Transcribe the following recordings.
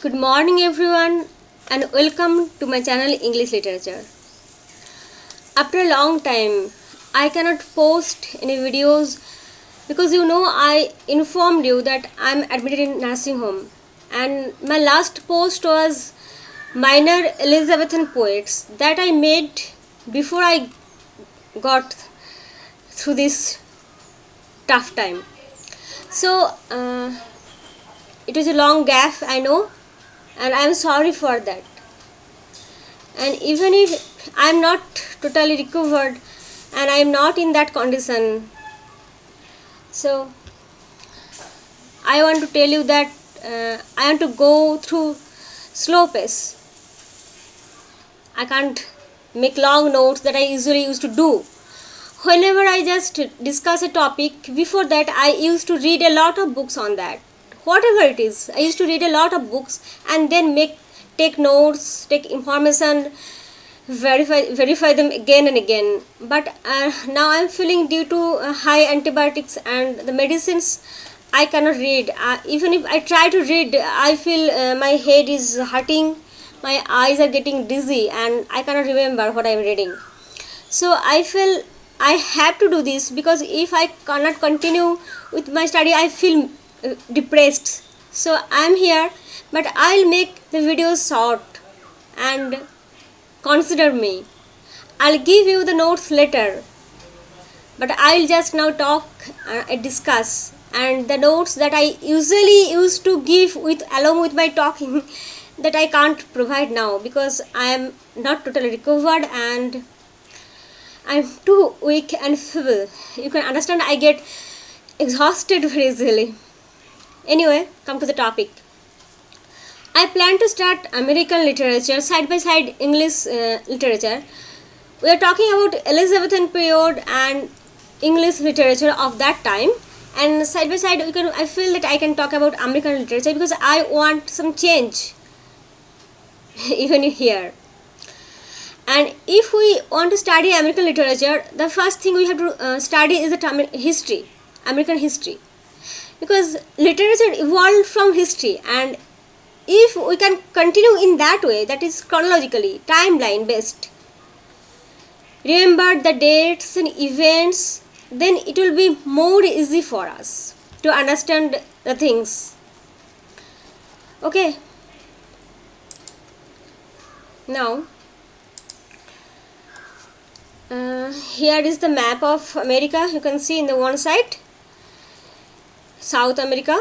Good morning everyone and welcome to my channel English Literature. After a long time I cannot post any videos because I informed you that I am admitted in nursing home, and my last post was minor Elizabethan poets that I made before I got through this tough time. So it was a long gap, I know, and I am sorry for that. And even if I am not totally recovered and I am not in that condition, so I want to tell you that I want to go through slow pace. I can't make long notes that I usually used to do. Whenever I just discuss a topic, before that I used to read a lot of books on that. Whatever it is, I used to read a lot of books and then take notes, take information, verify them again and again. But now I am feeling, due to high antibiotics and the medicines, I cannot read. Even if I try to read, I feel my head is hurting, my eyes are getting dizzy, and I cannot remember what I am reading. So I feel I have to do this, because if I cannot continue with my study, I feel depressed. So I am here, but I'll make the videos short and consider me. I'll give you the notes later, but I'll just now talk and discuss, and the notes that I usually used to give along with my talking that I can't provide now because I am not totally recovered and I'm too weak and feeble. You can understand, I get exhausted very easily. Anyway, come to the topic. I plan to start American literature side by side English literature. We are talking about Elizabethan period and English literature of that time, and side by side I feel that I can talk about American literature because I want some change even here. And if we want to study American literature, the first thing we have to study is the history, American history, because literature evolved from history, and if we can continue in that way, that is chronologically, timeline based, remember the dates and events, then it will be more easy for us to understand the things. Okay, now here is the map of America. You can see in the one side South America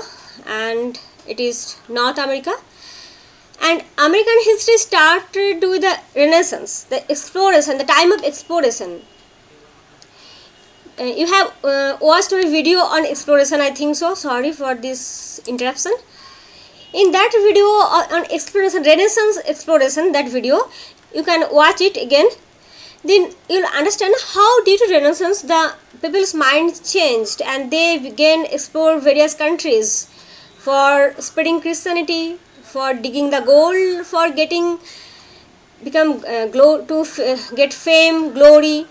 and it is North America. And American history started with the Renaissance, the exploration, the time of exploration. You have watched my video on exploration, I think so. Sorry for this interruption. In that video on exploration, Renaissance exploration, that video, you can watch it again. Then you will understand how due to Renaissance the people's minds changed and they began explore various countries for spreading Christianity, for digging the gold, for get fame, glory.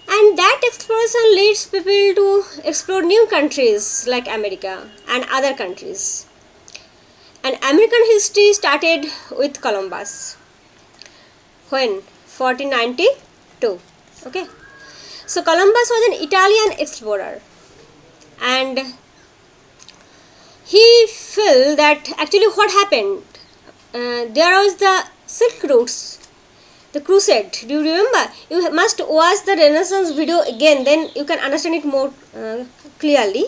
And that exploration leads people to explore new countries like America and other countries. And American history started with Columbus. When? 1492. Okay. So Columbus was an Italian explorer, and he felt that actually what happened, there was the Silk Routes, the crusade. Do you remember? You must watch the Renaissance video again, then you can understand it more clearly.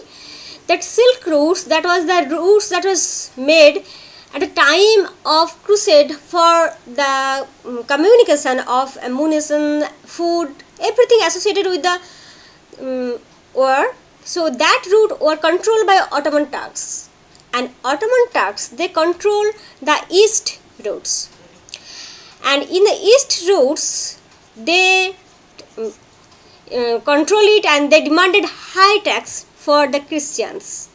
That Silk Routes, that was the routes that was made at the time of crusade for the communication of ammunition, food, everything associated with the war. So that route were controlled by Ottoman Turks, and Ottoman Turks, they control the east routes, and in the east routes they control it, and they demanded high tax for the Christians.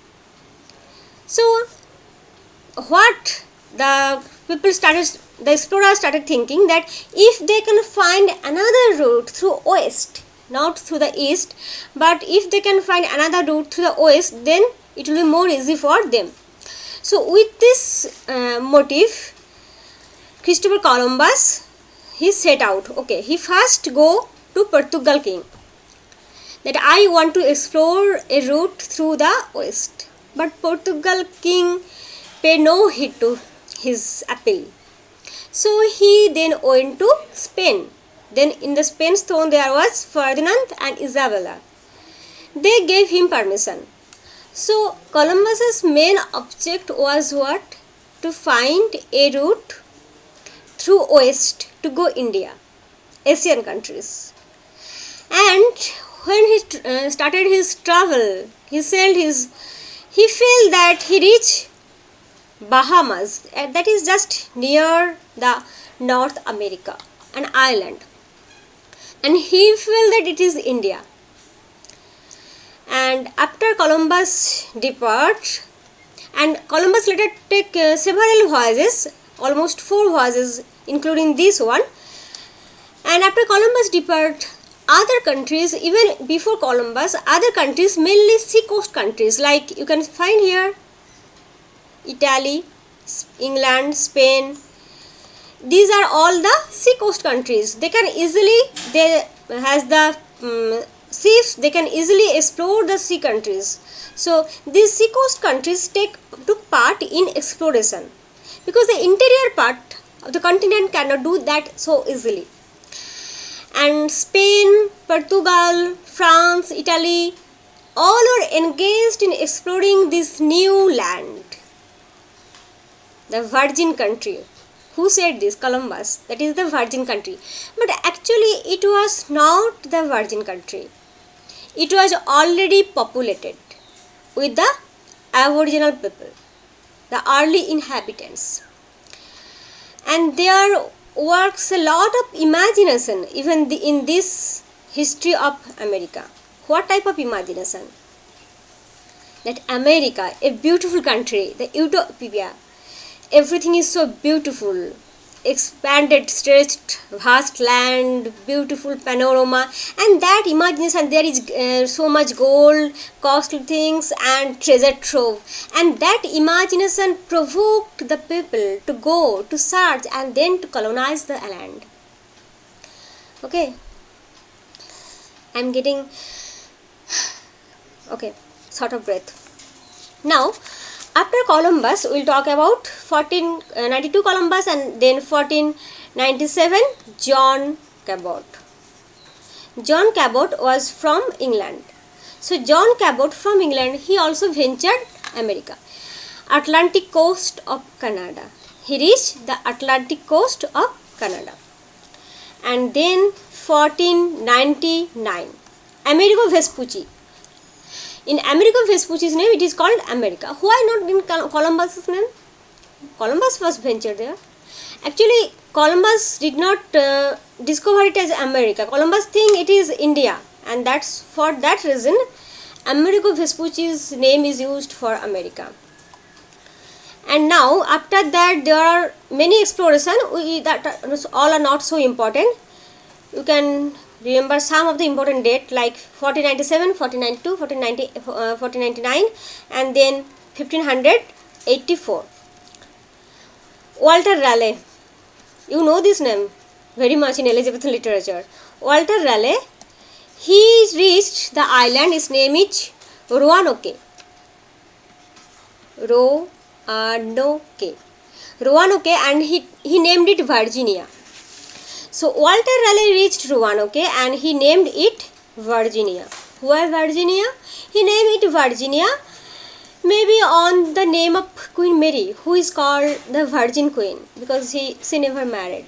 So what the explorers started thinking, that if they can find another route through west, not through the east, but if they can find another route through the west, then it will be more easy for them. So with this motive, Christopher Columbus, he set out. Okay, he first go to Portugal king, that I want to explore a route through the west. But Portugal king paid no heed to his appeal. So he then went to Spain. Then in the Spain's throne there was Ferdinand and Isabella. They gave him permission. So Columbus's main object was what? To find a route through west to go India, Asian countries. And when he started his travel, he felt that he reached Bahamas, that is just near the North America, an island, and he felt that it is India. And after Columbus depart, and Columbus later take several voyages, almost 4 voyages including this one, and after Columbus depart, other countries, even before Columbus, other countries, mainly seacoast countries, like you can find here Italy, England, Spain, these are all the seacoast countries. They can easily, they has the ships, they can easily explore the sea countries. So these seacoast countries took part in exploration, because the interior part of the continent cannot do that so easily. And Spain, Portugal, France, Italy, all are engaged in exploring this new land, the virgin country. Who said this? Columbus. That is the virgin country. But actually it was not the virgin country. It was already populated with the aboriginal people, the early inhabitants. And there works a lot of imagination even in this history of America. What type of imagination? That America, a beautiful country, the utopia, everything is so beautiful, expanded, stretched, vast land, beautiful panorama, and that imagination, there is so much gold, costly things and treasure trove, and that imagination provoked the people to go, to search and then to colonize the land. Okay, I'm getting sort of breath. Now after Columbus, we will talk about 1492 Columbus, and then 1497 John Cabot. John Cabot was from England. So John Cabot from England, he also ventured America, Atlantic coast of Canada. He reached the Atlantic coast of Canada. And then 1499 Amerigo Vespucci. In Amerigo Vespucci's name, it is called America. Why not in Columbus's name? Columbus was ventured there. Actually, Columbus did not discover it as America. Columbus think it is India, and that's for that reason Amerigo Vespucci's name is used for America. And now after that there are many explorations that all are not so important. You can remember some of the important dates like 1497, 1492, 1499 and then 1584. Walter Raleigh. You know this name very much in Elizabethan literature. Walter Raleigh, he reached the island, his name is Roanoke. Roanoke, and he named it Virginia. So Walter Raleigh reached Roanoke and he named it Virginia. Why Virginia? He named it Virginia maybe on the name of Queen Mary, who is called the Virgin Queen, because she never married.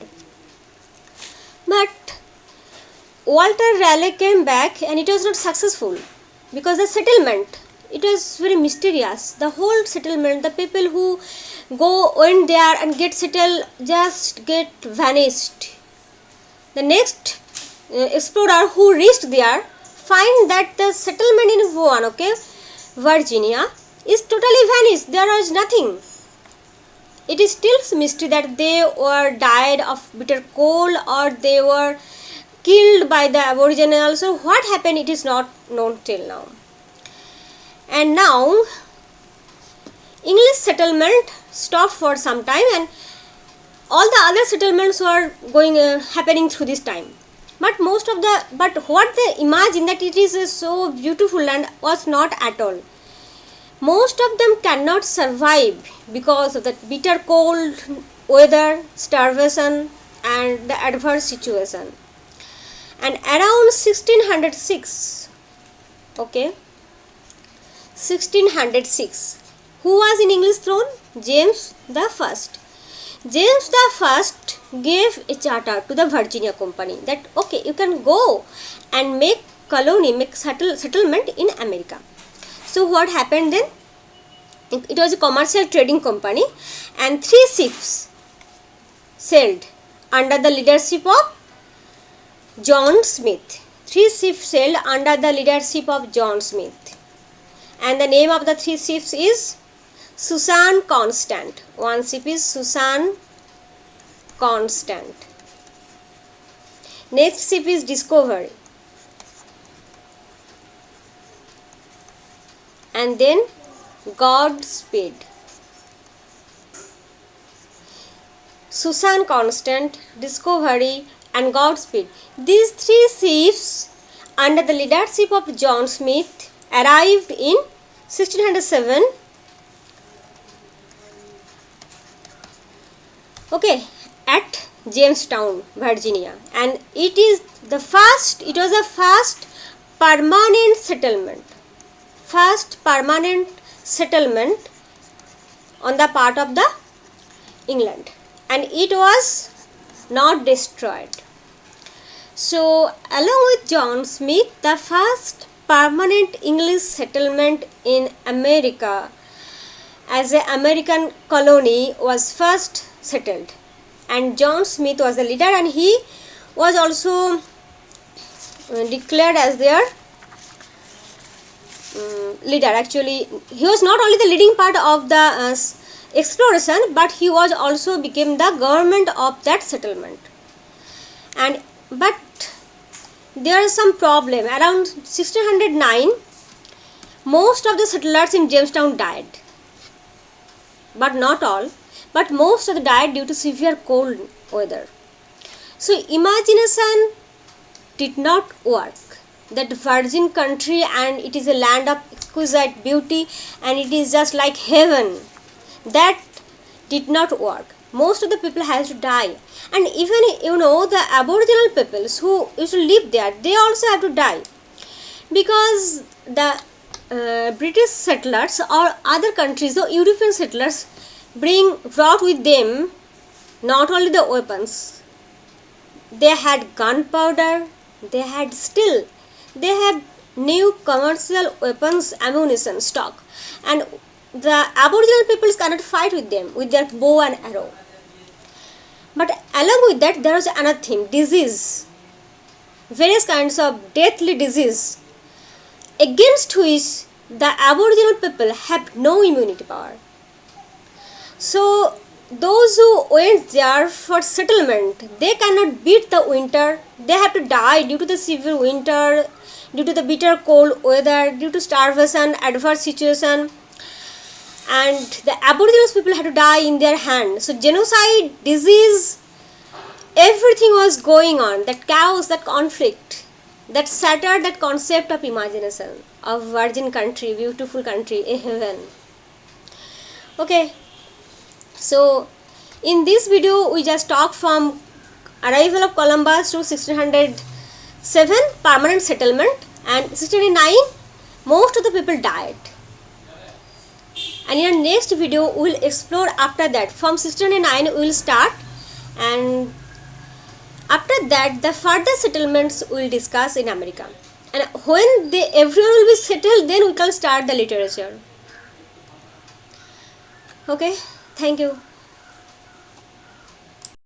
But Walter Raleigh came back and it was not successful, because the settlement, it was very mysterious. The whole settlement, the people who went there and get settled just get vanished. The next explorer who reached there find that the settlement in Roanoke, Virginia, is totally vanished. There was nothing. It is still a mystery that they were died of bitter cold or they were killed by the aboriginals. So what happened, it is not known till now. And now English settlement stopped for some time, and all the other settlements were happening through this time. But what they imagine that it is so beautiful land was not at all. Most of them cannot survive because of the bitter cold weather, starvation, and the adverse situation. And around 1606, 1606, who was in English throne? James the First. James the First gave a charter to the Virginia Company that you can go and make settlement in America. So what happened then? It was a commercial trading company, and 3 ships sailed under the leadership of John Smith. 3 ships sailed under the leadership of John Smith, and the name of the 3 ships is Susan Constant. One ship is Susan Constant. Next ship is Discovery. And then Godspeed. Susan Constant, Discovery, and Godspeed. These 3 ships under the leadership of John Smith arrived in 1607 at Jamestown, Virginia, and it was the first permanent settlement on the part of the England, and it was not destroyed. So along with John Smith, the first permanent English settlement in America as an American colony was first settled, and John Smith was the leader, and he was also declared as their leader. Actually, he was not only the leading part of the exploration, but he was also became the government of that settlement. But there is some problem. Around 1609, most of the settlers in Jamestown died, but not all. But most of them died due to severe cold weather. So imagination did not work. That virgin country, and it is a land of exquisite beauty, and it is just like heaven. That did not work. Most of the people has to die, and even the Aboriginal peoples who used to live there, they also have to die, because the British settlers or other countries, the European settlers, brought with them not only the weapons, they had gunpowder, they had new commercial weapons, ammunition, stock, and the Aboriginal peoples cannot fight with them with their bow and arrow. But along with that, there was another thing: disease, various kinds of deathly disease, against which the Aboriginal people have no immunity power. So those who went there for settlement, they cannot beat the winter. They have to die due to the severe winter, due to the bitter cold weather, due to starvation, adverse situation, and the Aboriginal people had to die in their hand. So genocide, disease, everything was going on. That chaos, that conflict, that shattered that concept of imagination of virgin country, beautiful country, a heaven. So in this video, we just talked from arrival of Columbus to 1607, permanent settlement, and 1609, most of the people died. And in our next video, we will explore after that. From 1609, we will start, and after that, the further settlements we will discuss in America. And when everyone will be settled, then we can start the literature. Thank you.